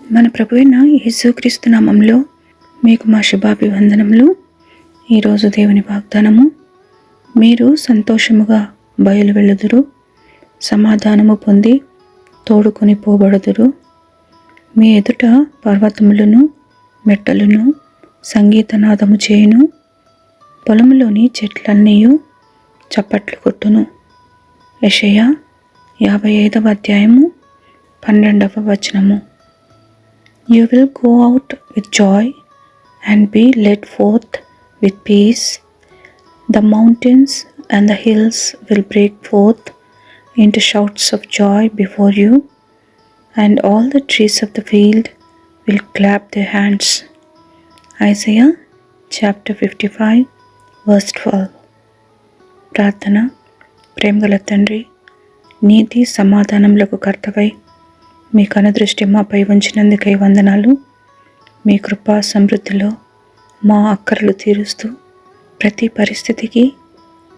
మన ప్రభువైన యేసుక్రీస్తు నామములో మీకు మా శుభాభివందనములు. ఈరోజు దేవుని వాగ్దానము, మీరు సంతోషముగా బయలు వెళ్ళుదురు, సమాధానము పొంది తోడుకొని పోబడుదురు. మీ ఎదుట పర్వతములను మెట్టలను సంగీతనాదము చేయును, పొలములోని చెట్లన్నీయు చప్పట్లు కొట్టును. యెషయా 55వ అధ్యాయము 12వ వచనము. You will go out with joy and be led forth with peace. The mountains and the hills will break forth into shouts of joy before you, and all the trees of the field will clap their hands. Isaiah chapter 55 verse 12. ప్రార్థన. ప్రేమగల తండ్రి, నీతి సమాధానములకు కర్తవై మీ కనుదృష్టి మాపై ఉంచినందుకై వందనాలు. మీ కృపా సమృద్ధిలో మా అక్కరలు తీరుస్తూ ప్రతి పరిస్థితికి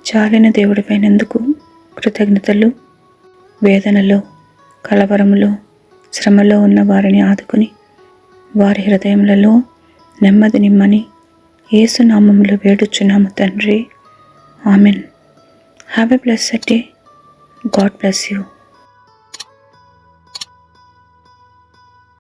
చాలిన దేవుడిపైనందుకు కృతజ్ఞతలు. వేదనలో, కలవరములో, శ్రమలో ఉన్న వారిని ఆదుకుని వారి హృదయములలో నెమ్మది నిమ్మని యేసు నామములో వేడుచున్నాము తండ్రి. Amen. Have a blessed day. God bless you.